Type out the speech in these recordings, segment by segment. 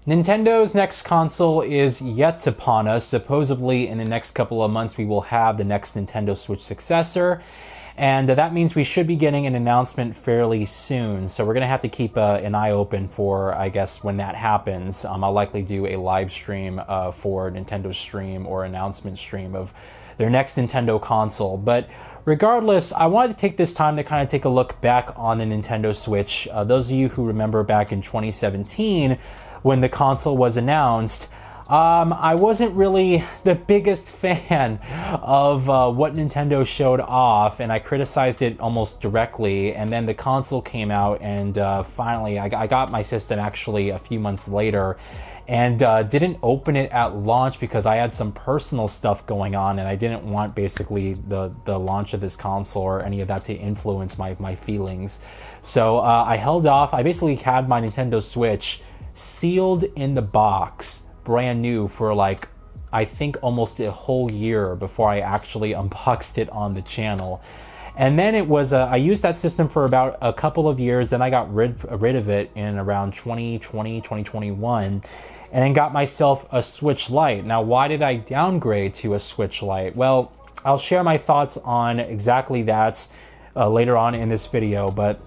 Nintendo's next console is yet upon us. Supposedly, in the next couple of months, we will have the next Nintendo Switch successor. And that means we should be getting an announcement fairly soon. So we're going to have to keep an eye open for, I guess, when that happens. I'll likely do a live stream for Nintendo Stream or announcement stream of their next Nintendo console. But regardless, I wanted to take this time to kind of take a look back on the Nintendo Switch. Those of you who remember back in 2017, when the console was announced, I wasn't really the biggest fan of what Nintendo showed off, and I criticized it almost directly. And then the console came out, and finally I got my system actually a few months later, and didn't open it at launch because I had some personal stuff going on, and I didn't want basically the launch of this console or any of that to influence my feelings. So I held off. I basically had my Nintendo Switch sealed in the box, brand new, for like, I think almost a whole year before I actually unboxed it on the channel. And then it was, I used that system for about a couple of years, then I got rid of it in around 2020, 2021, and then got myself a Switch Lite. Now, why did I downgrade to a Switch Lite? Well, I'll share my thoughts on exactly that later on in this video, but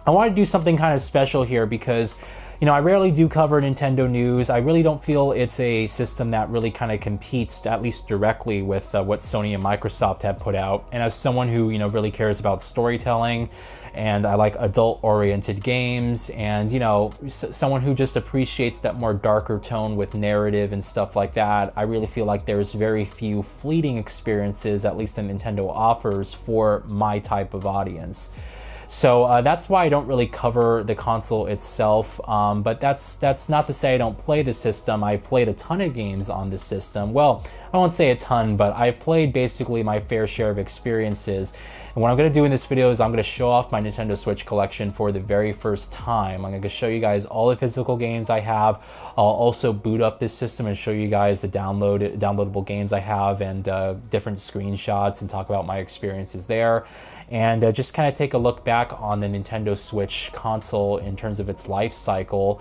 I want to do something kind of special here because, you know, I rarely do cover Nintendo news. I really don't feel it's a system that really kind of competes, at least directly, with what Sony and Microsoft have put out. And as someone who, you know, really cares about storytelling, and I like adult-oriented games, and, you know, someone who just appreciates that more darker tone with narrative and stuff like that, I really feel like there's very few fleeting experiences, at least that Nintendo offers, for my type of audience. So that's why I don't really cover the console itself, but that's not to say I don't play the system. I've played a ton of games on the system. Well, I won't say a ton, but I've played basically my fair share of experiences. And what I'm going to do in this video is I'm going to show off my Nintendo Switch collection for the very first time. I'm going to show you guys all the physical games I have. I'll also boot up this system and show you guys the downloadable games I have, and different screenshots, and talk about my experiences there. And just kind of take a look back on the Nintendo Switch console in terms of its life cycle,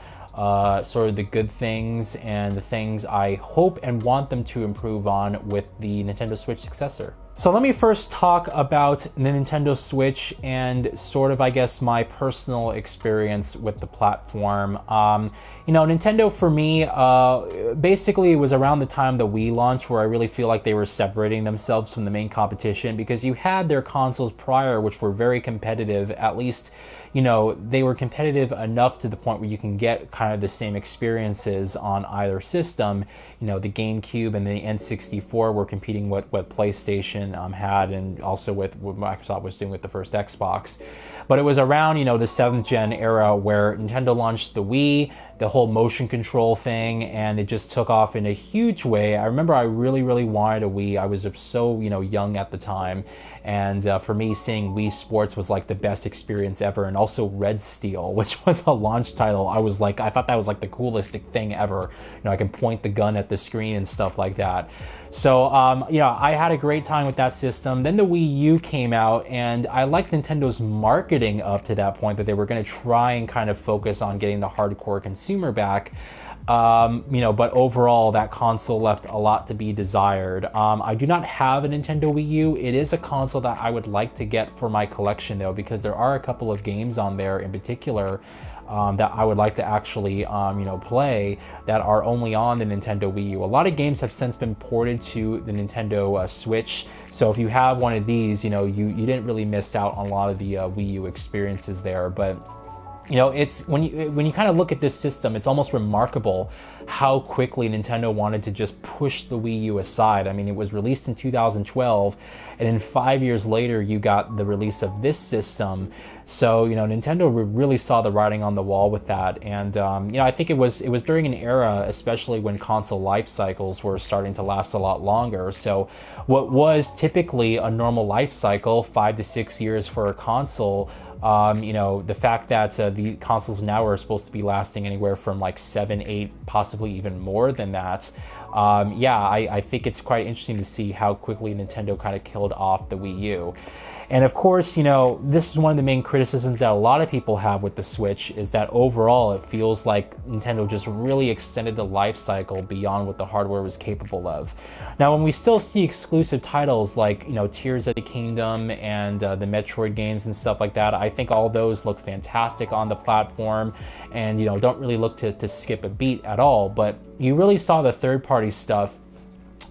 sort of the good things and the things I hope and want them to improve on with the Nintendo Switch successor. So let me first talk about the Nintendo Switch and sort of, I guess, my personal experience with the platform. You know, Nintendo for me, basically it was around the time the Wii launched where I really feel like they were separating themselves from the main competition, because you had their consoles prior which were very competitive. At least, you know, they were competitive enough to the point where you can get kind of the same experiences on either system. You know, the GameCube and the N64 were competing with what PlayStation had, and also with what Microsoft was doing with the first Xbox. But it was around, you know, the 7th gen era where Nintendo launched the Wii, the whole motion control thing, and it just took off in a huge way. I remember I really wanted a Wii. I was so, you know, young at the time. And for me, seeing Wii Sports was like the best experience ever. And also Red Steel, which was a launch title. I thought that was like the coolest thing ever. You know, I can point the gun at the screen and stuff like that. So, you know, I had a great time with that system. Then the Wii U came out, and I liked Nintendo's marketing up to that point, that they were going to try and kind of focus on getting the hardcore consumer back. You know, but overall that console left a lot to be desired. I do not have a Nintendo Wii U. It is a console that I would like to get for my collection though, because there are a couple of games on there in particular that I would like to actually, you know, play that are only on the Nintendo Wii U. A lot of games have since been ported to the Nintendo Switch. So if you have one of these, you know, you didn't really miss out on a lot of the Wii U experiences there. But you know, it's when you kind of look at this system, it's almost remarkable how quickly Nintendo wanted to just push the Wii U aside. I mean, it was released in 2012, and then 5 years later, you got the release of this system. So, you know, Nintendo really saw the writing on the wall with that. And, you know, I think it was during an era, especially when console life cycles were starting to last a lot longer. So what was typically a normal life cycle, 5 to 6 years for a console, you know, the fact that the consoles now are supposed to be lasting anywhere from like 7, 8, possibly even more than that, yeah, I think it's quite interesting to see how quickly Nintendo kind of killed off the Wii U. And of course, you know, this is one of the main criticisms that a lot of people have with the Switch, is that overall it feels like Nintendo just really extended the life cycle beyond what the hardware was capable of. Now, when we still see exclusive titles like, you know, Tears of the Kingdom and the Metroid games and stuff like that, I think all those look fantastic on the platform and, you know, don't really look to skip a beat at all. But you really saw the third-party stuff.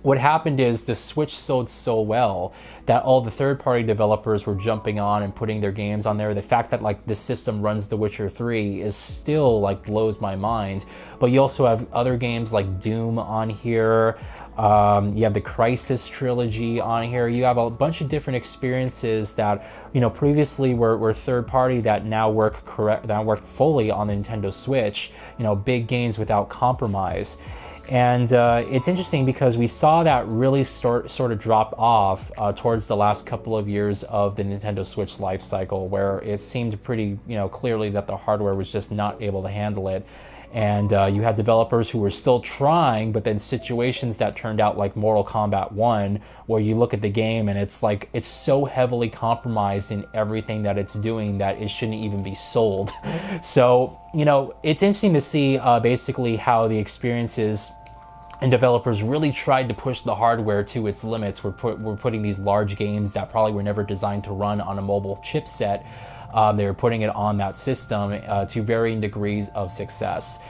What happened is the Switch sold so well that all the third-party developers were jumping on and putting their games on there. The fact that like the system runs The Witcher 3 is still like blows my mind. But you also have other games like Doom on here. You have the Crysis trilogy on here. You have a bunch of different experiences that, you know, previously were third-party that now work fully on the Nintendo Switch. You know, big games without compromise. And it's interesting because we saw that really sort of drop off towards the last couple of years of the Nintendo Switch life cycle, where it seemed pretty, you know, clearly that the hardware was just not able to handle it. And you had developers who were still trying, but then situations that turned out like Mortal Kombat 1, where you look at the game and it's like, it's so heavily compromised in everything that it's doing that it shouldn't even be sold. So, you know, it's interesting to see basically how the experiences and developers really tried to push the hardware to its limits. We're putting these large games that probably were never designed to run on a mobile chipset. They were putting it on that system to varying degrees of success.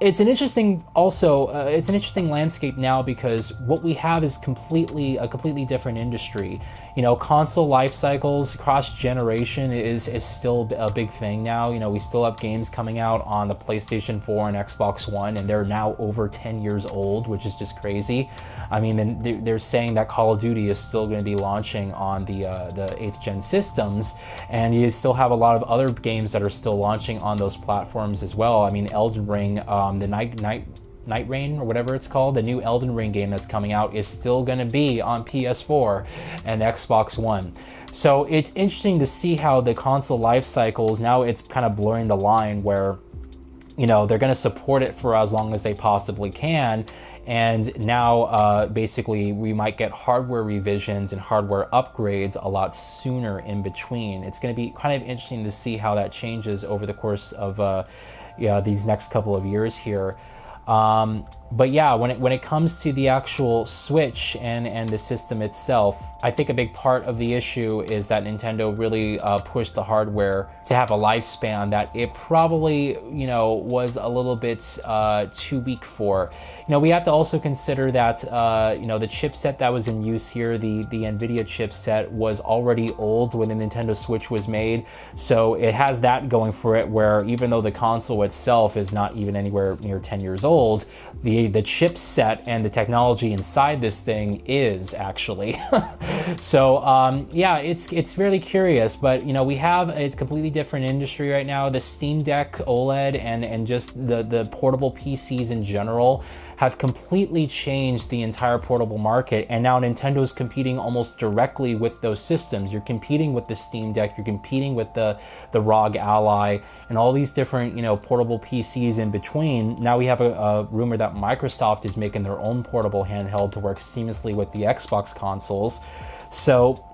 It's an interesting landscape now, because what we have is a completely different industry. You know, console life cycles, cross generation is still a big thing now. You know, we still have games coming out on the PlayStation 4 and Xbox One, and they're now over 10 years old, which is just crazy. I mean, they're saying that Call of Duty is still going to be launching on the 8th gen systems, and you still have a lot of other games that are still launching on those platforms as well. I mean, Elden Ring, the Night Rain or whatever it's called, the new Elden Ring game that's coming out, is still going to be on PS4 and Xbox One. So it's interesting to see how the console life cycles, now it's kind of blurring the line where, you know, they're going to support it for as long as they possibly can. And now basically we might get hardware revisions and hardware upgrades a lot sooner in between. It's going to be kind of interesting to see how that changes over the course of these next couple of years here. But yeah, when it comes to the actual Switch and the system itself, I think a big part of the issue is that Nintendo really pushed the hardware to have a lifespan that it probably, you know, was a little bit too weak for. You know, we have to also consider that, you know, the chipset that was in use here, the NVIDIA chipset, was already old when the Nintendo Switch was made. So it has that going for it, where even though the console itself is not even anywhere near 10 years old, the chipset and the technology inside this thing is actually. So yeah, it's really curious, but you know, we have a completely different industry right now. The Steam Deck OLED and just the portable PCs in general have completely changed the entire portable market, and now Nintendo's competing almost directly with those systems. You're competing with the Steam Deck, you're competing with the ROG Ally, and all these different, you know, portable PCs in between. Now we have a rumor that Microsoft is making their own portable handheld to work seamlessly with the Xbox consoles. So,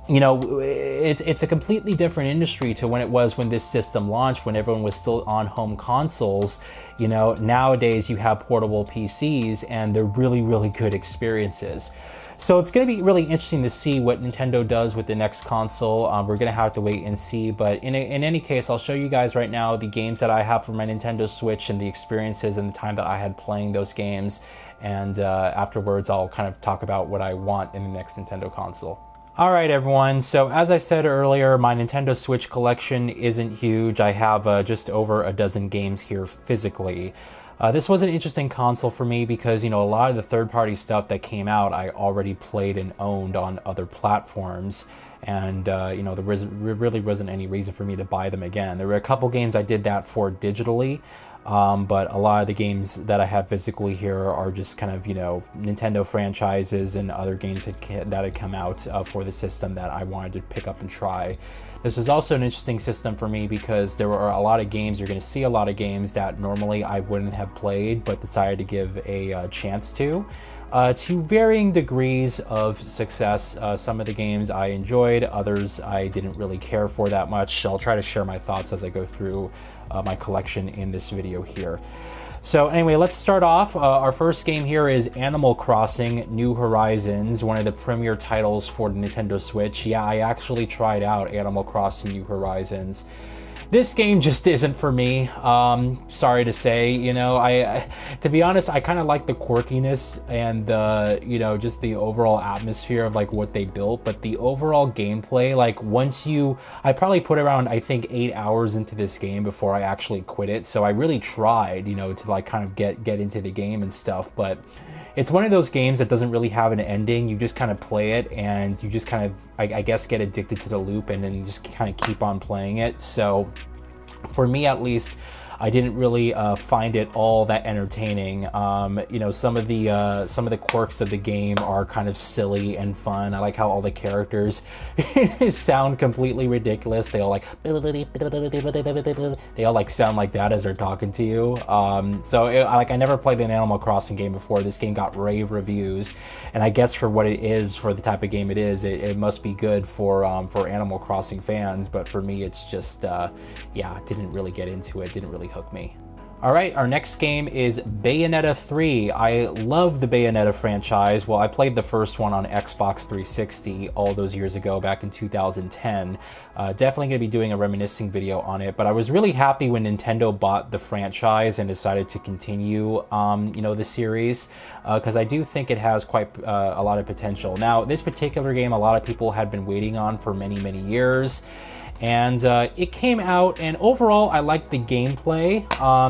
you know, it's a completely different industry to when it was when this system launched, when everyone was still on home consoles. You know, nowadays you have portable PCs and they're really, really good experiences. So it's going to be really interesting to see what Nintendo does with the next console. We're going to have to wait and see. But in any case, I'll show you guys right now the games that I have for my Nintendo Switch and the experiences and the time that I had playing those games. And afterwards, I'll kind of talk about what I want in the next Nintendo console. Alright everyone, so as I said earlier, my Nintendo Switch collection isn't huge. I have just over a dozen games here physically. This was an interesting console for me because, you know, a lot of the third-party stuff that came out I already played and owned on other platforms. And, you know, there really wasn't any reason for me to buy them again. There were a couple games I did that for digitally, but a lot of the games that I have physically here are just kind of, you know, Nintendo franchises and other games that had come out for the system that I wanted to pick up and try. This was also an interesting system for me because there were a lot of games, you're going to see a lot of games that normally I wouldn't have played but decided to give a chance to varying degrees of success. Some of the games I enjoyed, others I didn't really care for that much. I'll try to share my thoughts as I go through my collection in this video here. So anyway, let's start off. Our first game here is Animal Crossing New Horizons, one of the premier titles for the Nintendo Switch. Yeah, I actually tried out Animal Crossing New Horizons. This game just isn't for me. Sorry to say, you know, to be honest, I kind of like the quirkiness and you know, just the overall atmosphere of like what they built, but the overall gameplay, like I probably put around, I think 8 hours into this game before I actually quit it. So I really tried, you know, to like kind of get into the game and stuff, but it's one of those games that doesn't really have an ending. You just kind of play it and you just kind of, I guess, get addicted to the loop and then just kind of keep on playing it. So for me, at least, I didn't really find it all that entertaining. You know, some of the quirks of the game are kind of silly and fun. I like how all the characters sound completely ridiculous. They all like sound like that as they're talking to you. I never played an Animal Crossing game before. This game got rave reviews, and I guess for what it is, for the type of game it is, it must be good for Animal Crossing fans. But for me, it's just yeah, didn't really get into it. Didn't really hook me. All right, our next game is Bayonetta 3. I love the Bayonetta franchise. Well, I played the first one on Xbox 360 all those years ago, back in 2010. Definitely going to be doing a reminiscing video on it, but I was really happy when Nintendo bought the franchise and decided to continue, you know, the series, because I do think it has quite a lot of potential. Now, this particular game, a lot of people had been waiting on for many, many years. And it came out, and overall, I liked the gameplay.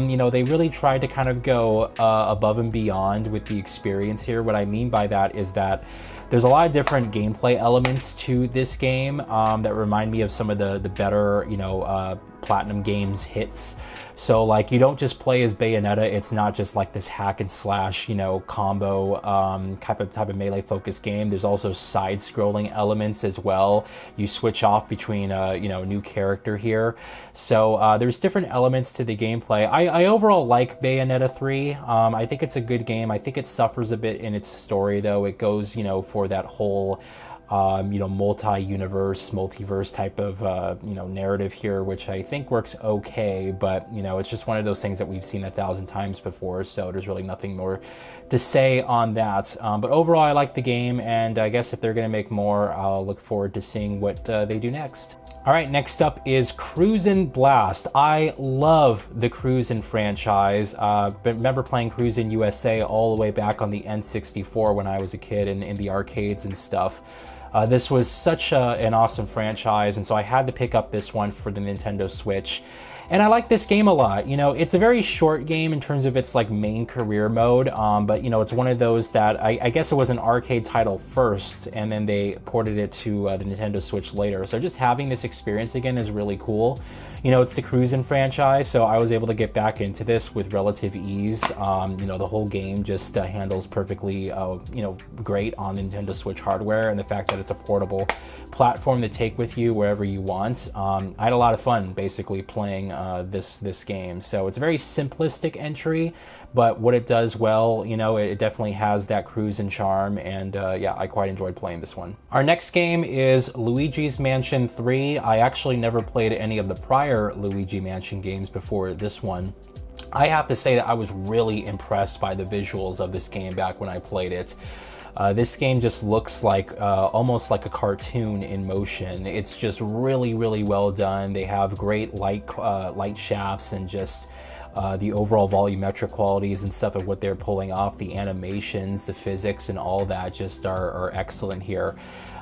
You know, they really tried to kind of go above and beyond with the experience here. What I mean by that is that there's a lot of different gameplay elements to this game that remind me of some of the better, you know, Platinum Games hits. So like, you don't just play as Bayonetta. It's not just like this hack and slash, you know, combo type of melee focused game. There's also side scrolling elements as well. You switch off between you know, a new character here. So there's different elements to the gameplay. I overall like Bayonetta 3. I think it's a good game. I think it suffers a bit in its story though. It goes, you know, for that whole you know, multiverse type of, you know, narrative here, which I think works okay, but, you know, it's just one of those things that we've seen 1,000 times before, so there's really nothing more to say on that. But overall, I like the game, and I guess if they're going to make more, I'll look forward to seeing what they do next. All right, next up is Cruisin' Blast. I love the Cruisin' franchise. Remember playing Cruisin' USA all the way back on the N64 when I was a kid and in the arcades and stuff. This was such an awesome franchise, and so I had to pick up this one for the Nintendo Switch. And I like this game a lot. You know, it's a very short game in terms of its like main career mode, but you know, it's one of those that I guess it was an arcade title first, and then they ported it to the Nintendo Switch later. So just having this experience again is really cool. You know, it's the Cruisin' franchise, so I was able to get back into this with relative ease. You know, the whole game just handles perfectly, you know, great on Nintendo Switch hardware, and the fact that it's a portable platform to take with you wherever you want. I had a lot of fun basically playing this game. So it's a very simplistic entry, but what it does well, you know, it definitely has that Cruisin' charm, and yeah, I quite enjoyed playing this one. Our next game is Luigi's Mansion 3. I actually never played any of the prior Luigi Mansion games before this one. I have to say that I was really impressed by the visuals of this game back when I played it. This game just looks like almost like a cartoon in motion. It's just really, really well done. They have great light shafts, and just the overall volumetric qualities and stuff of what they're pulling off. The animations, the physics, and all that just are excellent here.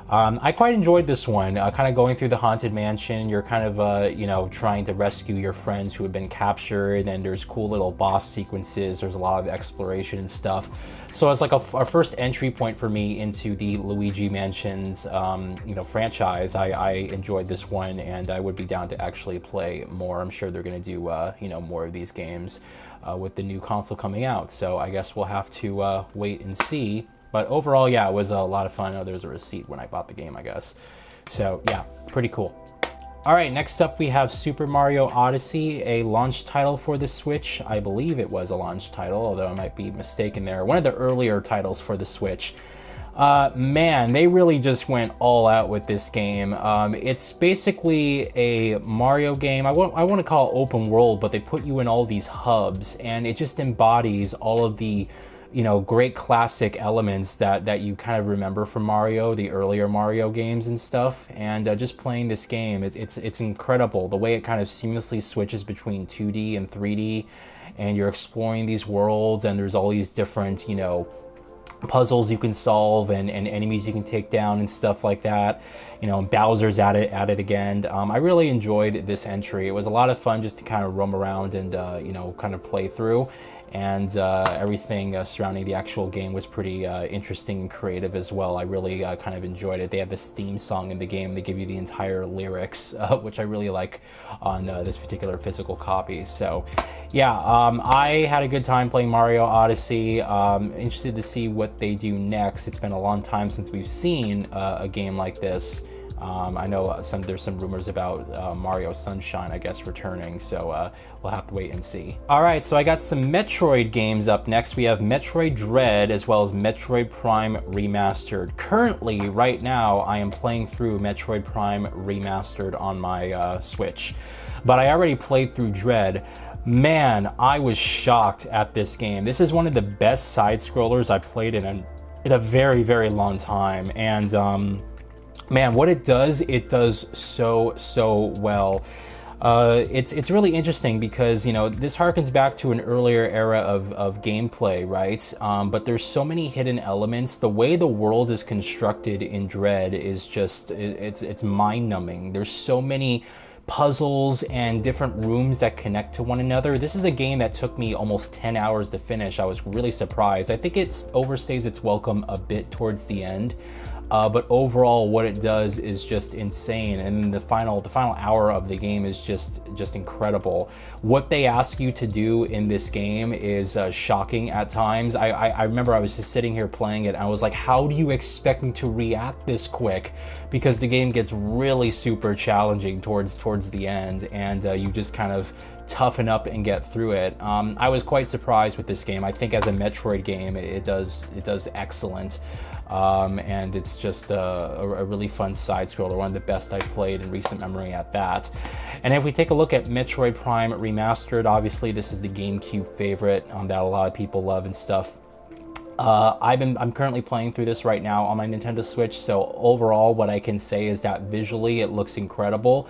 I quite enjoyed this one, kind of going through the haunted mansion. You're kind of, you know, trying to rescue your friends who have been captured, and there's cool little boss sequences. There's a lot of exploration and stuff. So it's like a first entry point for me into the Luigi Mansion's, you know, franchise. I enjoyed this one, and I would be down to actually play more. I'm sure they're going to do, you know, more of these games with the new console coming out. So I guess we'll have to wait and see. But overall, yeah, it was a lot of fun. Oh, there's a receipt when I bought the game, I guess. So yeah, pretty cool. All right, next up we have Super Mario Odyssey, a launch title for the Switch. I believe it was a launch title, although I might be mistaken there. One of the earlier titles for the Switch. Man, they really just went all out with this game. It's basically a Mario game. I want to call it open world, but they put you in all these hubs, and it just embodies all of the, you know, great classic elements that you kind of remember from Mario, the earlier Mario games and stuff. And just playing this game, it's incredible the way it kind of seamlessly switches between 2D and 3D, and you're exploring these worlds, and there's all these different, you know, puzzles you can solve and enemies you can take down and stuff like that. You know, Bowser's at it again. I really enjoyed this entry. It was a lot of fun just to kind of roam around and you know, kind of play through. And everything surrounding the actual game was pretty interesting and creative as well. I really kind of enjoyed it. They have this theme song in the game. They give you the entire lyrics, which I really like on this particular physical copy. So yeah, I had a good time playing Mario Odyssey. Interested to see what they do next. It's been a long time since we've seen a game like this. I know there's some rumors about Mario Sunshine, I guess, returning, so we'll have to wait and see. All right, so I got some Metroid games up next. We have Metroid Dread as well as Metroid Prime Remastered. Currently, right now, I am playing through Metroid Prime Remastered on my Switch, but I already played through Dread. Man, I was shocked at this game. This is one of the best side-scrollers I played in a very, very long time, and man, what it does so well. It's really interesting because, you know, this harkens back to an earlier era of gameplay, right? But there's so many hidden elements. The way the world is constructed in Dread is just, it's mind-numbing. There's so many puzzles and different rooms that connect to one another. This is a game that took me almost 10 hours to finish. I was really surprised. I think it overstays its welcome a bit towards the end. But overall, what it does is just insane, and the final hour of the game is just incredible. What they ask you to do in this game is shocking at times. I remember I was just sitting here playing it, and I was like, how do you expect me to react this quick? Because the game gets really super challenging towards the end, and you just kind of toughen up and get through it. I was quite surprised with this game. I think as a Metroid game, it does excellent. And it's just a really fun side-scroller, one of the best I've played in recent memory at that. And if we take a look at Metroid Prime Remastered, obviously this is the GameCube favorite that a lot of people love and stuff. I'm currently playing through this right now on my Nintendo Switch, so overall what I can say is that visually it looks incredible.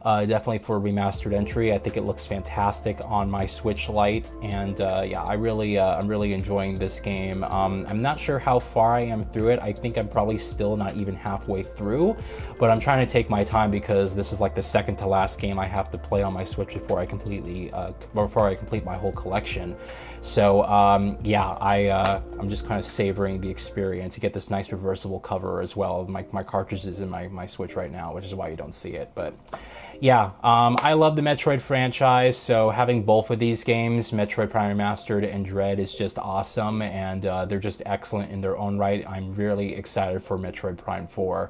Definitely for a remastered entry, I think it looks fantastic on my Switch Lite, and yeah, I'm really enjoying this game. I'm not sure how far I am through it. I think I'm probably still not even halfway through, but I'm trying to take my time because this is like the second to last game I have to play on my Switch before I complete my whole collection. So yeah, I'm just kind of savoring the experience. You get this nice reversible cover as well. My cartridge is in my Switch right now, which is why you don't see it, but yeah, I love the Metroid franchise, so having both of these games, Metroid Prime Remastered and Dread, is just awesome, and they're just excellent in their own right. I'm really excited for Metroid Prime 4,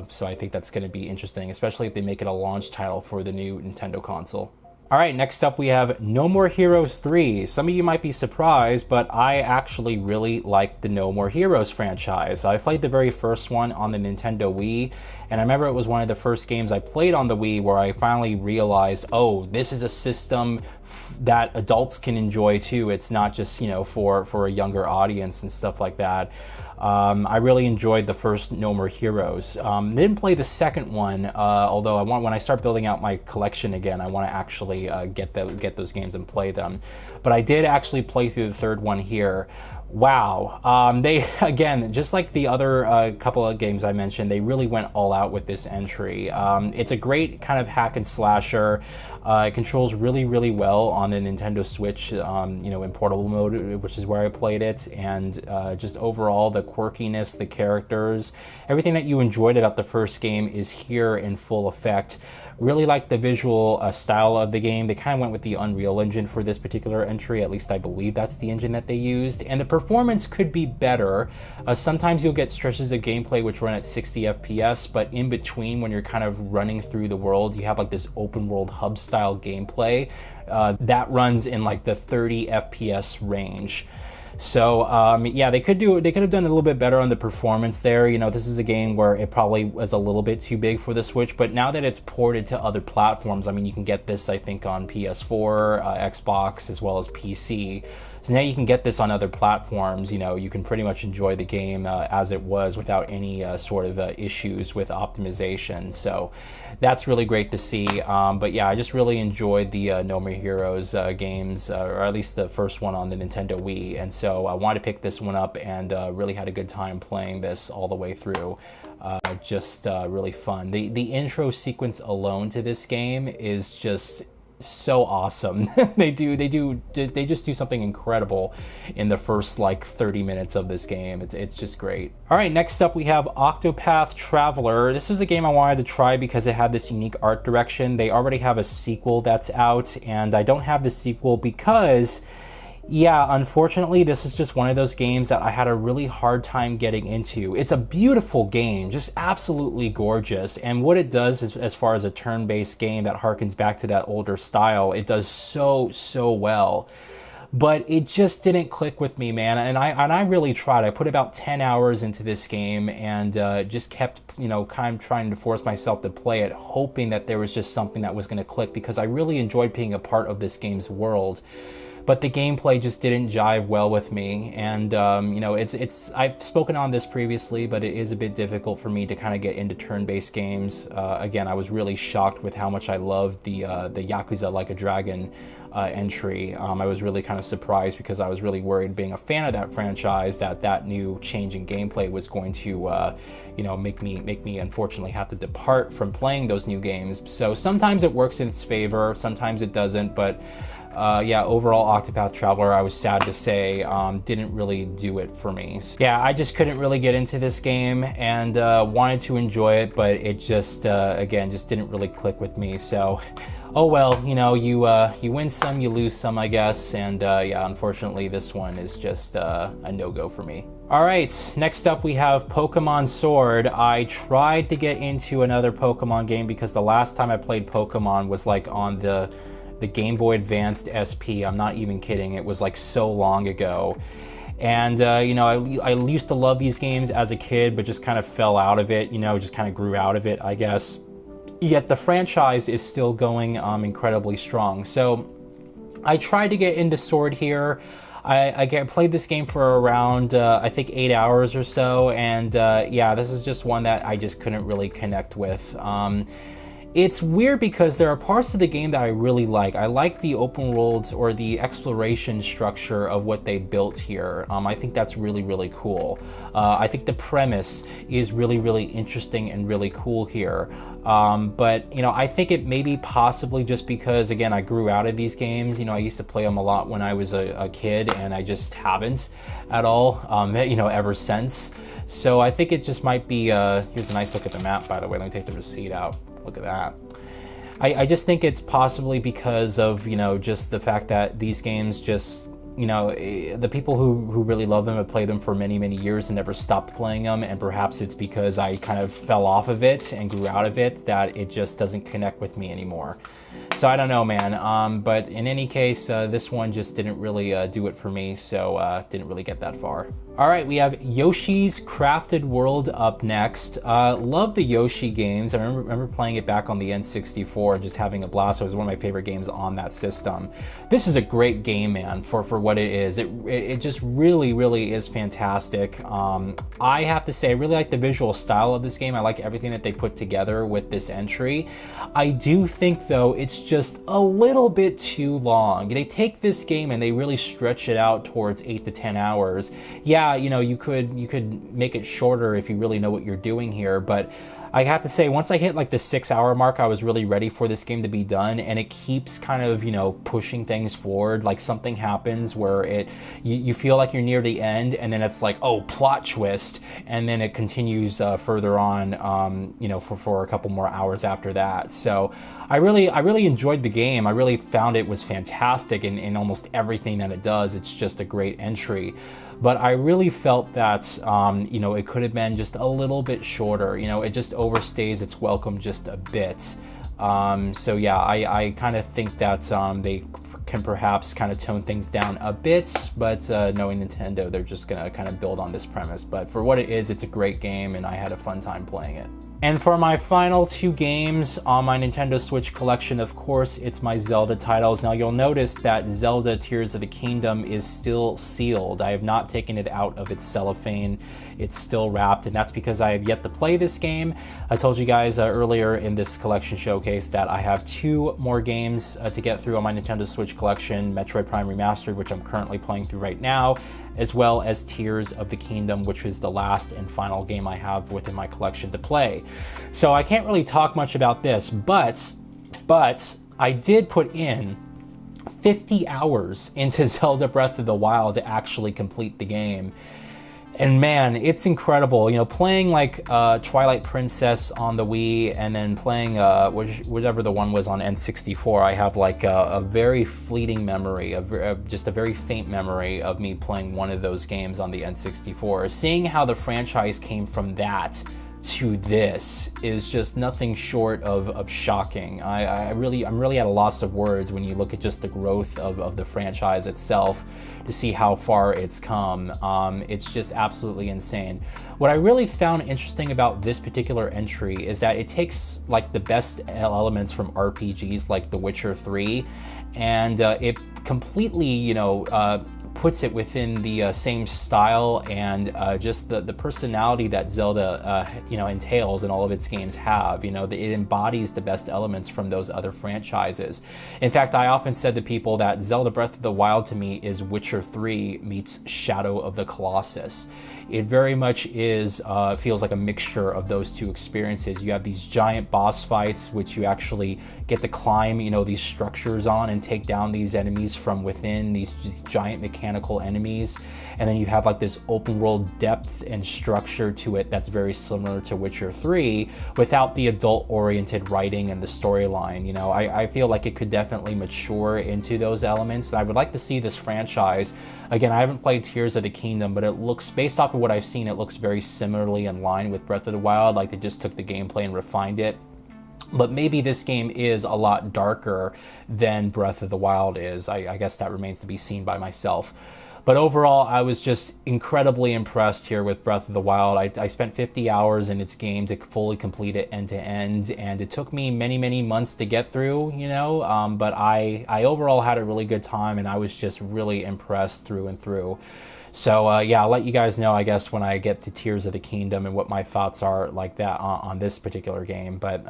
so I think that's going to be interesting, especially if they make it a launch title for the new Nintendo console. All right, next up we have No More Heroes 3. Some of you might be surprised, but I actually really like the No More Heroes franchise. I played the very first one on the Nintendo Wii, and I remember it was one of the first games I played on the Wii where I finally realized, oh, this is a system that adults can enjoy too. It's not just, you know, for a younger audience and stuff like that. I really enjoyed the first No More Heroes. Didn't play the second one, although when I start building out my collection again, I want to actually get those games and play them. But I did actually play through the third one here. Wow. They, again, just like the other couple of games I mentioned, they really went all out with this entry. It's a great kind of hack and slasher. It controls really, really well on the Nintendo Switch, you know, in portable mode, which is where I played it. And just overall, the quirkiness, the characters, everything that you enjoyed about the first game is here in full effect. Really like the visual style of the game. They kind of went with the Unreal Engine for this particular entry. At least I believe that's the engine that they used. And the performance could be better. Sometimes you'll get stretches of gameplay which run at 60 FPS, but in between, when you're kind of running through the world, you have like this open world hub style gameplay that runs in like the 30 FPS range. So yeah, they could have done a little bit better on the performance there. You know, this is a game where it probably was a little bit too big for the Switch, but now that it's ported to other platforms, I mean, you can get this, I think, on PS4, Xbox, as well as PC. So now you can get this on other platforms. You know, you can pretty much enjoy the game as it was without any sort of issues with optimization. So that's really great to see. But yeah, I just really enjoyed the No More Heroes games, or at least the first one on the Nintendo Wii. And so I wanted to pick this one up and really had a good time playing this all the way through. Just really fun. The intro sequence alone to this game is just so awesome. They just do something incredible in the first like 30 minutes of this game. It's just great. All right, next up we have Octopath Traveler. This was a game I wanted to try because it had this unique art direction. They already have a sequel that's out, and I don't have the sequel because, yeah, unfortunately, this is just one of those games that I had a really hard time getting into. It's a beautiful game, just absolutely gorgeous. And what it does is, as far as a turn-based game that harkens back to that older style, it does so well. But it just didn't click with me, man. And I really tried. I put about 10 hours into this game and just kept, you know, kind of trying to force myself to play it, hoping that there was just something that was going to click, because I really enjoyed being a part of this game's world. But the gameplay just didn't jive well with me, and you know, I've spoken on this previously, but it is a bit difficult for me to kind of get into turn-based games. Again, I was really shocked with how much I loved the Yakuza Like a Dragon entry. I was really kind of surprised because I was really worried, being a fan of that franchise, that new change in gameplay was going to you know, make me unfortunately have to depart from playing those new games. So sometimes it works in its favor, sometimes it doesn't, but yeah, overall Octopath Traveler, I was sad to say, didn't really do it for me. So, yeah, I just couldn't really get into this game, and wanted to enjoy it, but it just, again, just didn't really click with me. So, oh well, you know, you win some, you lose some, I guess, and yeah, unfortunately this one is just a no-go for me. All right, next up we have Pokemon Sword. I tried to get into another Pokemon game because the last time I played Pokemon was like on the Game Boy Advanced SP. I'm not even kidding. It was like so long ago. And, you know, I used to love these games as a kid, but just kind of fell out of it, you know, just kind of grew out of it, I guess. Yet the franchise is still going incredibly strong. So I tried to get into Sword here. I played this game for around, I think, 8 hours or so. And, yeah, this is just one that I just couldn't really connect with. It's weird because there are parts of the game that I really like. I like the open world or the exploration structure of what they built here. I think that's really, really cool. I think the premise is really, really interesting and really cool here. But, you know, I think it may be possibly just because, again, I grew out of these games. You know, I used to play them a lot when I was a kid, and I just haven't at all, you know, ever since. So I think it just might be, here's a nice look at the map, by the way. Let me take the receipt out. Look at that. I just think it's possibly because of, you know, just the fact that these games just, you know, the people who really love them have played them for many, many years and never stopped playing them. And perhaps it's because I kind of fell off of it and grew out of it that it just doesn't connect with me anymore. So I don't know, man. But in any case, this one just didn't really do it for me, so didn't really get that far. All right, we have Yoshi's Crafted World up next. Love the Yoshi games. I remember playing it back on the N64 and just having a blast. It was one of my favorite games on that system. This is a great game, man, for what it is. It just really, really is fantastic. I have to say, I really like the visual style of this game. I like everything that they put together with this entry. I do think, though, it's just a little bit too long. They take this game and they really stretch it out towards 8 to 10 hours. Yeah, you know, you could make it shorter if you really know what you're doing here, but I have to say, once I hit like the 6-hour mark, I was really ready for this game to be done, and it keeps kind of, you know, pushing things forward. Like something happens where you feel like you're near the end, and then it's like, oh, plot twist, and then it continues further on, you know, for a couple more hours after that. So I really enjoyed the game. I really found it was fantastic in almost everything that it does. It's just a great entry. But I really felt that, you know, it could have been just a little bit shorter. You know, it just overstays its welcome just a bit. So yeah, I kind of think that they can perhaps kind of tone things down a bit, but knowing Nintendo, they're just gonna kind of build on this premise. But for what it is, it's a great game, and I had a fun time playing it. And for my final 2 games on my Nintendo Switch collection, of course, it's my Zelda titles. Now, you'll notice that Zelda Tears of the Kingdom is still sealed. I have not taken it out of its cellophane. It's still wrapped, and that's because I have yet to play this game. I told you guys earlier in this collection showcase that I have 2 more games to get through on my Nintendo Switch collection, Metroid Prime Remastered, which I'm currently playing through right now, as well as Tears of the Kingdom, which is the last and final game I have within my collection to play. So I can't really talk much about this, but I did put in 50 hours into Zelda Breath of the Wild to actually complete the game. And man, it's incredible. You know, playing like Twilight Princess on the Wii, and then playing whatever the one was on N64, I have like a very fleeting memory, just a very faint memory of me playing one of those games on the N64. Seeing how the franchise came from that to this is just nothing short of shocking. I'm really at a loss of words when you look at just the growth of the franchise itself to see how far it's come. It's just absolutely insane. What I really found interesting about this particular entry is that it takes like the best elements from RPGs like The Witcher 3, and it completely, you know, puts it within the same style and just the personality that Zelda, you know, entails and all of its games have. You know, it embodies the best elements from those other franchises. In fact, I often said to people that Zelda Breath of the Wild to me is Witcher 3 meets Shadow of the Colossus. It very much is, feels like a mixture of those 2 experiences. You have these giant boss fights, which you actually get to climb, you know, these structures on and take down these enemies from within, these giant mechanical enemies. And then you have like this open world depth and structure to it that's very similar to Witcher 3 without the adult oriented writing and the storyline. You know, I feel like it could definitely mature into those elements. I would like to see this franchise. Again, I haven't played Tears of the Kingdom, but it looks, based off of what I've seen, it looks very similarly in line with Breath of the Wild, like they just took the gameplay and refined it. But maybe this game is a lot darker than Breath of the Wild is. I guess that remains to be seen by myself. But overall, I was just incredibly impressed here with Breath of the Wild. I spent 50 hours in its game to fully complete it end to end, and it took me many months to get through, you know, but I overall had a really good time, and I was just really impressed through and through. So yeah, I'll let you guys know, I guess, when I get to Tears of the Kingdom and what my thoughts are like that on this particular game. But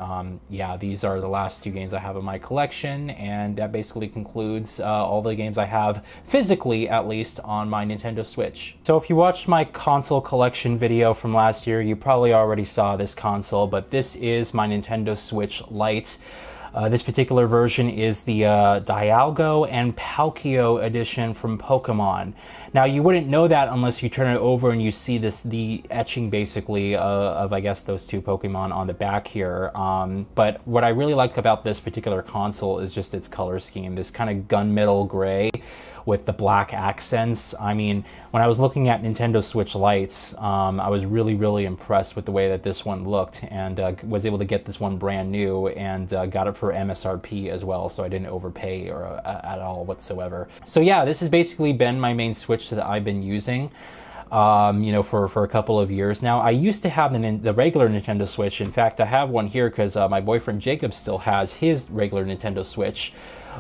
yeah, these are the last 2 games I have in my collection, and that basically concludes all the games I have, physically at least, on my Nintendo Switch. So if you watched my console collection video from last year, you probably already saw this console, but this is my Nintendo Switch Lite. This particular version is the Dialga and Palkia edition from Pokemon. Now, you wouldn't know that unless you turn it over and you see the etching, basically, of, I guess, those 2 Pokemon on the back here. But what I really like about this particular console is just its color scheme, this kind of gunmetal gray with the black accents. I mean, when I was looking at Nintendo Switch Lites, I was really impressed with the way that this one looked, and was able to get this one brand new, and got it for MSRP as well, so I didn't overpay or at all whatsoever. So yeah, this has basically been my main Switch that I've been using. You know, for a couple of years now. I used to have the regular Nintendo Switch. In fact, I have one here because my boyfriend Jacob still has his regular Nintendo Switch.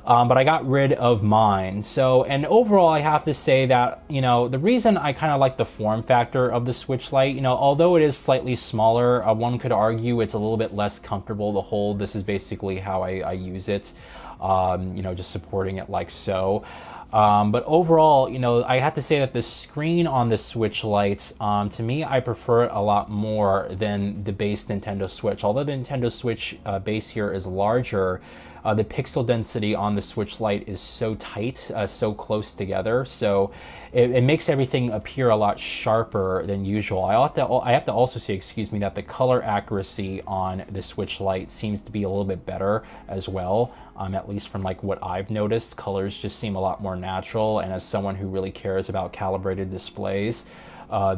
But I got rid of mine. So, and overall, I have to say that, you know, the reason I kind of like the form factor of the Switch Lite, you know, although it is slightly smaller, one could argue it's a little bit less comfortable to hold. This is basically how I use it, you know, just supporting it like so. But overall, you know, I have to say that the screen on the Switch Lite, to me, I prefer it a lot more than the base Nintendo Switch. Although the Nintendo Switch base here is larger, the pixel density on the Switch Lite is so tight, so close together, so it makes everything appear a lot sharper than usual. I have to also say, excuse me, that the color accuracy on the Switch Lite seems to be a little bit better as well. At least from like what I've noticed, colors just seem a lot more natural. And as someone who really cares about calibrated displays,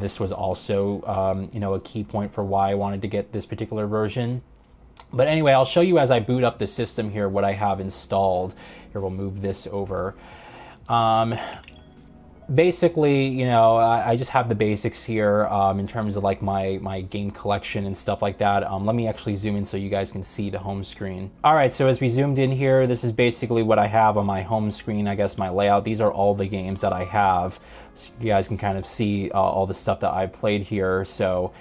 this was also, you know, a key point for why I wanted to get this particular version. But anyway, I'll show you as I boot up the system here what I have installed. Here, we'll move this over. Basically, you know, I just have the basics here in terms of like my game collection and stuff like that. Let me actually zoom in so you guys can see the home screen. All right, so as we zoomed in here, this is basically what I have on my home screen, I guess my layout. These are all the games that I have. So you guys can kind of see all the stuff that I've played here. So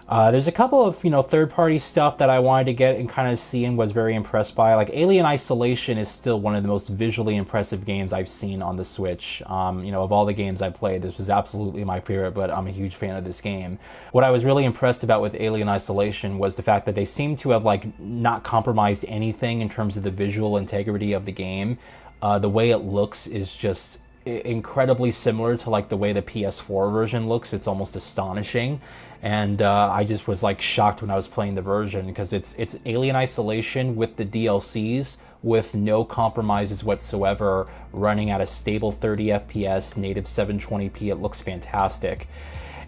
there's a couple of, you know, third-party stuff that I wanted to get and kind of see and was very impressed by. Like Alien Isolation is still one of the most visually impressive games I've seen on the Switch. You know, of all the games I played, this was absolutely my favorite, but I'm a huge fan of this game. What I was really impressed about with Alien Isolation was the fact that they seem to have like not compromised anything in terms of the visual integrity of the game. The way it looks is just incredibly similar to like the way the PS4 version looks. It's almost astonishing, and I just was like shocked when I was playing the version, because it's Alien Isolation with the DLCs with no compromises whatsoever, running at a stable 30 FPS, native 720p. It looks fantastic.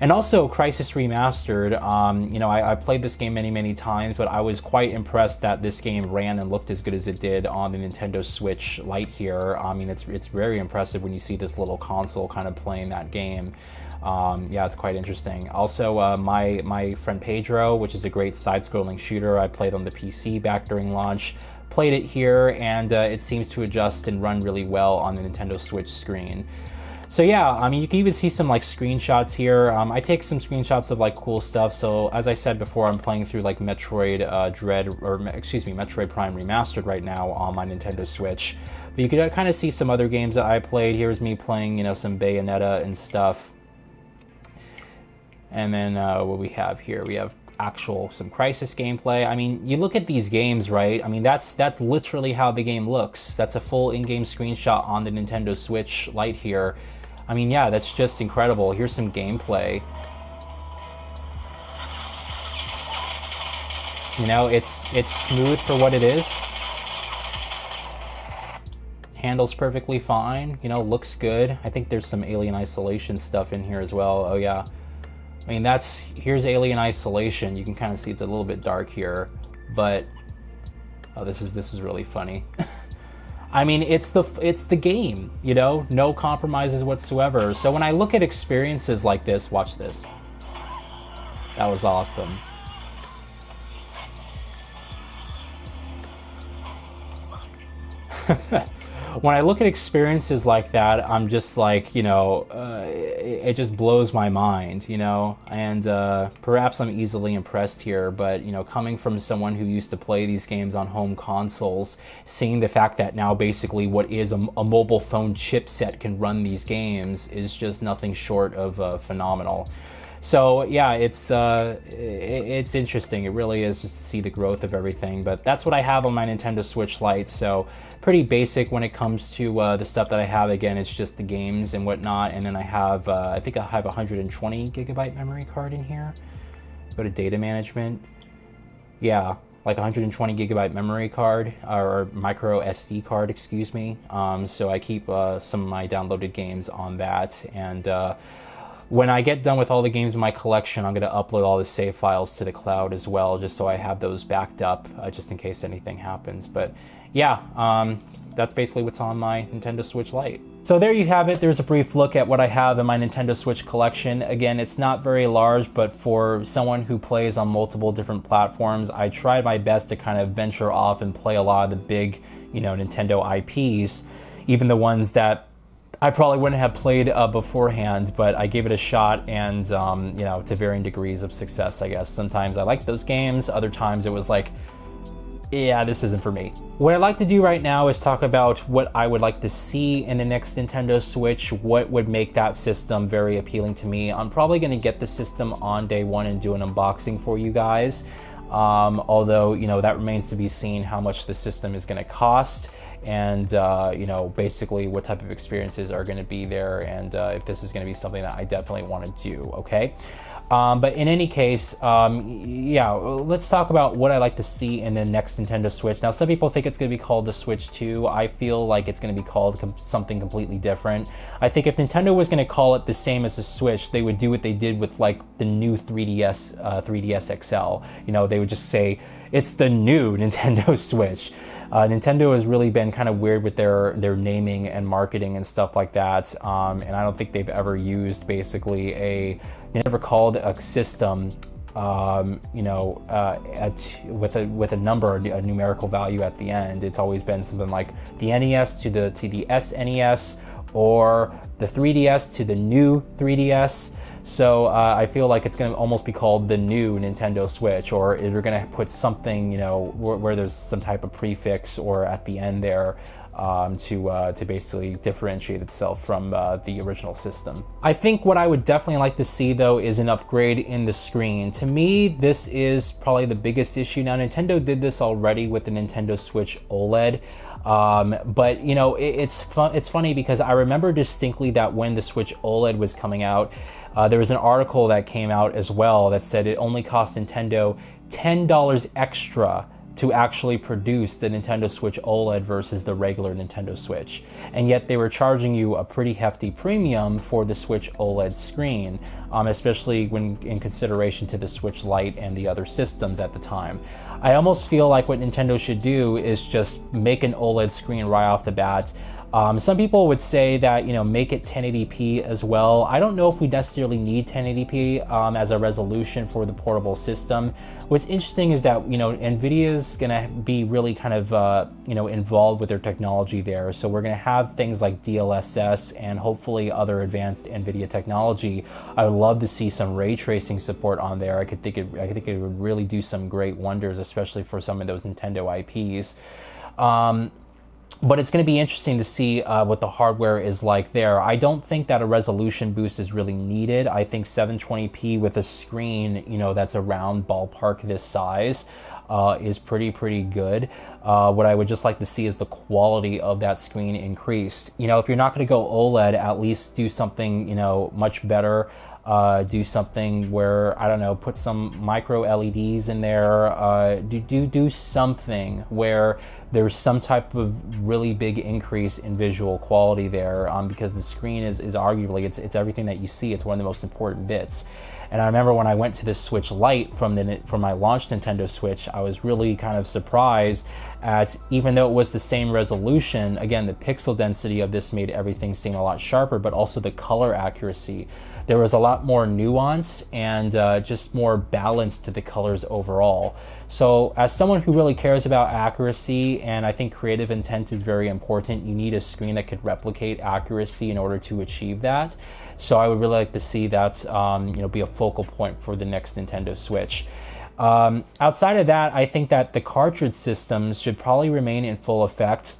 And also Crysis Remastered, you know, I played this game many times, but I was quite impressed that this game ran and looked as good as it did on the Nintendo Switch Lite here. I mean, it's very impressive when you see this little console kind of playing that game. Yeah, it's quite interesting. Also, my friend Pedro, which is a great side-scrolling shooter, I played on the PC back during launch, played it here, and it seems to adjust and run really well on the Nintendo Switch screen. So yeah, I mean, you can even see some like screenshots here. I take some screenshots of like cool stuff. So as I said before, I'm playing through like Metroid Metroid Prime Remastered right now on my Nintendo Switch. But you can kind of see some other games that I played. Here's me playing, you know, some Bayonetta and stuff. And then what we have here, we have some Crysis gameplay. I mean, you look at these games, right? I mean, that's literally how the game looks. That's a full in-game screenshot on the Nintendo Switch Lite here. I mean, yeah, that's just incredible. Here's some gameplay. You know, it's smooth for what it is. Handles perfectly fine. You know, looks good. I think there's some Alien Isolation stuff in here as well. Oh yeah. I mean, here's Alien Isolation. You can kind of see it's a little bit dark here, but oh, this is really funny. I mean, it's the game, you know, no compromises whatsoever. So when I look at experiences like this, watch this. That was awesome. When I look at experiences like that, I'm just like, you know, it just blows my mind, you know, and perhaps I'm easily impressed here, but, you know, coming from someone who used to play these games on home consoles, seeing the fact that now basically what is a mobile phone chipset can run these games is just nothing short of phenomenal. So yeah, it's interesting. It really is, just to see the growth of everything. But that's what I have on my Nintendo Switch Lite. So pretty basic when it comes to the stuff that I have. Again, it's just the games and whatnot. And then I have, I think I have a 120 gigabyte memory card in here. Go to data management. Yeah, like 120 gigabyte memory card, or micro SD card, excuse me. So I keep some of my downloaded games on that. And when I get done with all the games in my collection, I'm going to upload all the save files to the cloud as well, just so I have those backed up, just in case anything happens. But yeah, that's basically what's on my Nintendo Switch Lite. So there you have it. There's a brief look at what I have in my Nintendo Switch collection. Again, it's not very large, but for someone who plays on multiple different platforms, I tried my best to kind of venture off and play a lot of the big, you know, Nintendo IPs, even the ones that I probably wouldn't have played beforehand, but I gave it a shot, and you know, to varying degrees of success, I guess. Sometimes I liked those games, other times it was like, yeah, this isn't for me. What I'd like to do right now is talk about what I would like to see in the next Nintendo Switch, what would make that system very appealing to me. I'm probably going to get the system on day one and do an unboxing for you guys. Although, you know, that remains to be seen how much the system is going to cost and, you know, basically what type of experiences are going to be there and if this is going to be something that I definitely want to do, okay? But in any case, yeah, let's talk about what I like to see in the next Nintendo Switch. Now, some people think it's going to be called the Switch 2. I feel like it's going to be called something completely different. I think if Nintendo was going to call it the same as the Switch, they would do what they did with like the new 3DS, 3DS XL. You know, they would just say, it's the new Nintendo Switch. Nintendo has really been kind of weird with their naming and marketing and stuff like that. And I don't think they've ever used basically they never called a system, you know, with a number, a numerical value at the end. It's always been something like the NES to the SNES or the 3DS to the new 3DS. So I feel like it's going to almost be called the new Nintendo Switch, or they're going to put something, you know, where there's some type of prefix or at the end there to basically differentiate itself from the original system. I think what I would definitely like to see though is an upgrade in the screen. To me, this is probably the biggest issue. Now, Nintendo did this already with the Nintendo Switch OLED. But you know, it's funny because I remember distinctly that when the Switch OLED was coming out, there was an article that came out as well that said it only cost Nintendo $10 extra to actually produce the Nintendo Switch OLED versus the regular Nintendo Switch. And yet they were charging you a pretty hefty premium for the Switch OLED screen, especially when in consideration to the Switch Lite and the other systems at the time. I almost feel like what Nintendo should do is just make an OLED screen right off the bat. Some people would say that, you know, make it 1080p as well. I don't know if we necessarily need 1080p as a resolution for the portable system. What's interesting is that, you know, NVIDIA's gonna be really kind of, you know, involved with their technology there. So we're gonna have things like DLSS and hopefully other advanced NVIDIA technology. I would love to see some ray tracing support on there. I think it would really do some great wonders, especially for some of those Nintendo IPs. But it's going to be interesting to see what the hardware is like there. I don't think that a resolution boost is really needed. I think 720p with a screen, you know, that's around ballpark this size is pretty good. What I would just like to see is the quality of that screen increased. You know, if you're not going to go OLED, at least do something, you know, much better. Do something where, I don't know, put some micro LEDs in there, do something where there's some type of really big increase in visual quality there, because the screen is arguably, it's everything that you see. It's one of the most important bits. And I remember when I went to the Switch Lite from my launch Nintendo Switch, I was really kind of surprised at, even though it was the same resolution, again, the pixel density of this made everything seem a lot sharper, but also the color accuracy. There was a lot more nuance and just more balance to the colors overall. So as someone who really cares about accuracy, and I think creative intent is very important, you need a screen that could replicate accuracy in order to achieve that. So I would really like to see that you know, be a focal point for the next Nintendo Switch. Outside of that, I think that the cartridge systems should probably remain in full effect.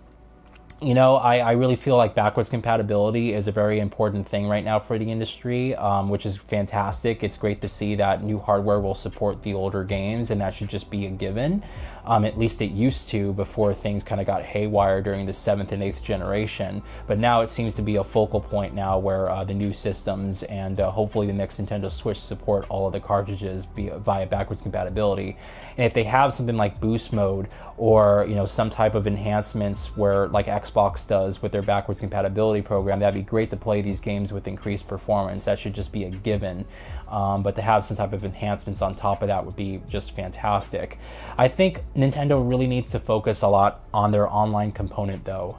You know, I really feel like backwards compatibility is a very important thing right now for the industry, which is fantastic. It's great to see that new hardware will support the older games, and that should just be a given. At least it used to before things kind of got haywire during the 7th and 8th generation. But now it seems to be a focal point now where the new systems and hopefully the next Nintendo Switch support all of the cartridges via backwards compatibility. And if they have something like boost mode or, you know, some type of enhancements where like Xbox does with their backwards compatibility program, that'd be great to play these games with increased performance. That should just be a given. But to have some type of enhancements on top of that would be just fantastic. I think Nintendo really needs to focus a lot on their online component though.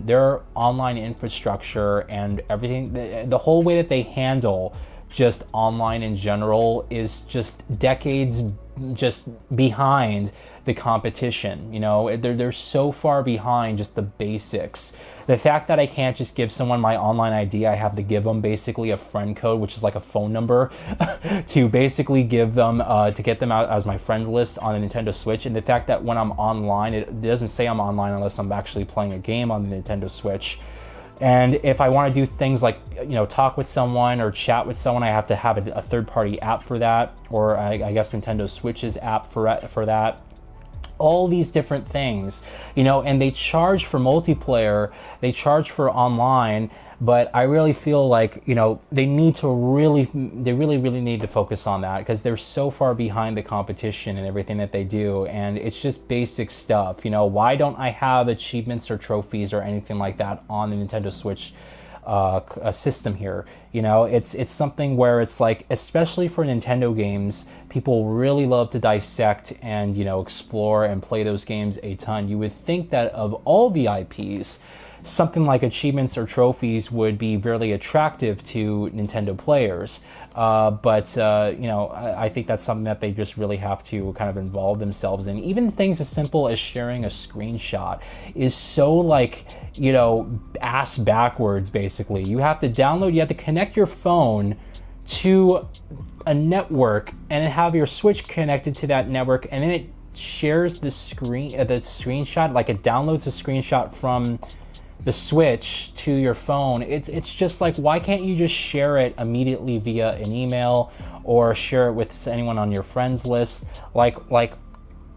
Their online infrastructure and everything, the whole way that they handle just online in general is just decades just behind the competition. You know, they're so far behind just the basics. The fact that I can't just give someone my online ID, I have to give them basically a friend code, which is like a phone number, to basically give them, to get them out as my friends list on the Nintendo Switch. And the fact that when I'm online, it doesn't say I'm online unless I'm actually playing a game on the Nintendo Switch. And if I want to do things like, you know, talk with someone or chat with someone, I have to have a third-party app for that, or I guess Nintendo Switch's app for that. All these different things, you know, and they charge for multiplayer, they charge for online, but I really feel like, you know, they really need to focus on that, because they're so far behind the competition and everything that they do, and it's just basic stuff. You know, why don't I have achievements or trophies or anything like that on the Nintendo Switch system here? You know, it's something where it's like, especially for Nintendo games, people really love to dissect and, you know, explore and play those games a ton. You would think that of all the IPs, something like achievements or trophies would be very attractive to Nintendo players. But you know, I think that's something that they just really have to kind of involve themselves in. Even things as simple as sharing a screenshot is so, like, you know, ass backwards, basically. You have to connect your phone to a network and have your Switch connected to that network, and then it shares the screenshot, like it downloads a screenshot from the Switch to your phone. It's just like, why can't you just share it immediately via an email or share it with anyone on your friends list?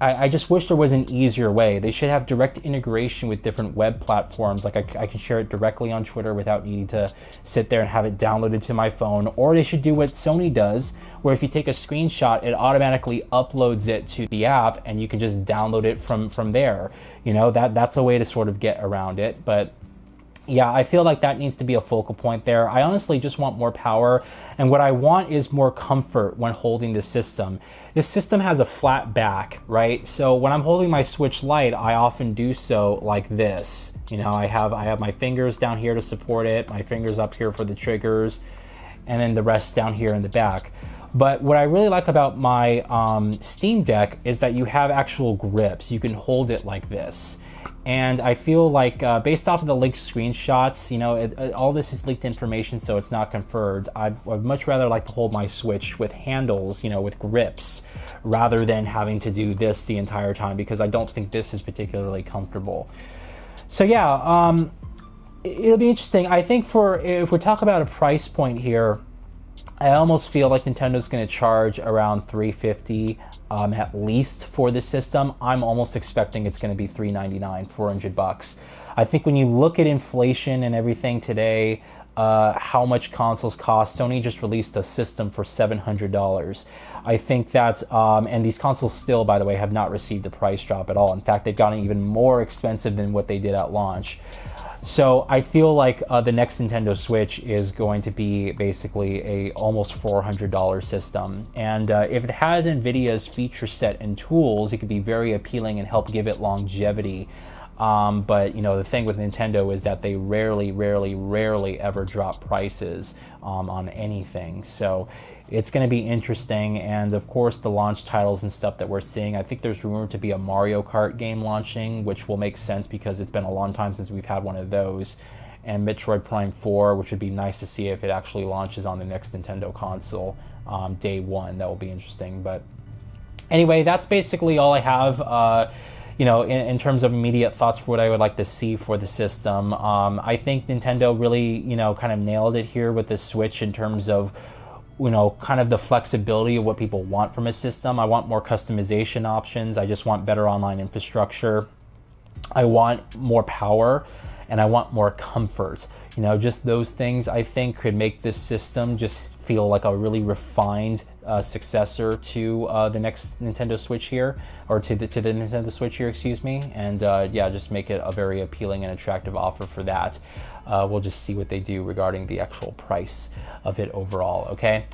I just wish there was an easier way. They should have direct integration with different web platforms. Like I can share it directly on Twitter without needing to sit there and have it downloaded to my phone. Or they should do what Sony does, where if you take a screenshot, it automatically uploads it to the app and you can just download it from there. You know, that's a way to sort of get around it. But yeah, I feel like that needs to be a focal point there. I honestly just want more power, and what I want is more comfort when holding the system. This system has a flat back, right? So when I'm holding my Switch Lite, I often do so like this. You know, I have my fingers down here to support it, my fingers up here for the triggers, and then the rest down here in the back. But what I really like about my Steam Deck is that you have actual grips. You can hold it like this. And I feel like, based off of the leaked screenshots, you know, all this is leaked information, so it's not confirmed. I'd much rather like to hold my Switch with handles, you know, with grips, rather than having to do this the entire time, because I don't think this is particularly comfortable. So yeah, it'll be interesting. I think if we talk about a price point here, I almost feel like Nintendo's going to charge around $350 at least for the system. I'm almost expecting it's going to be $399, $400. I think when you look at inflation and everything today, how much consoles cost, Sony just released a system for $700. I think that, and these consoles still, by the way, have not received a price drop at all. In fact, they've gotten even more expensive than what they did at launch. So I feel like the next Nintendo Switch is going to be basically a almost $400 system. And if it has NVIDIA's feature set and tools, it could be very appealing and help give it longevity. But, you know, the thing with Nintendo is that they rarely ever drop prices on anything. So it's going to be interesting. And of course, the launch titles and stuff that we're seeing, I think there's rumored to be a Mario Kart game launching, which will make sense because it's been a long time since we've had one of those. And Metroid Prime 4, which would be nice to see if it actually launches on the next Nintendo console day one. That will be interesting. But anyway, that's basically all I have. You know, in terms of immediate thoughts for what I would like to see for the system. I think Nintendo really, you know, kind of nailed it here with the Switch in terms of, you know, kind of the flexibility of what people want from a system. I want more customization options. I just want better online infrastructure. I want more power, and I want more comfort. You know, just those things I think could make this system just feel like a really refined successor to the next Nintendo Switch here, or to the Nintendo Switch here, excuse me. And yeah, just make it a very appealing and attractive offer for that. We'll just see what they do regarding the actual price of it overall, okay?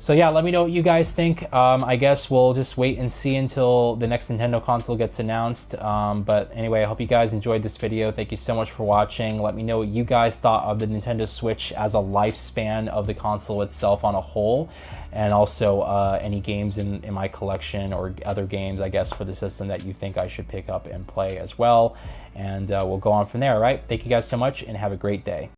So yeah, let me know what you guys think. I guess we'll just wait and see until the next Nintendo console gets announced. But anyway, I hope you guys enjoyed this video. Thank you so much for watching. Let me know what you guys thought of the Nintendo Switch as a lifespan of the console itself on a whole. And also any games in my collection or other games, I guess, for the system that you think I should pick up and play as well. And we'll go on from there, all right? Thank you guys so much and have a great day.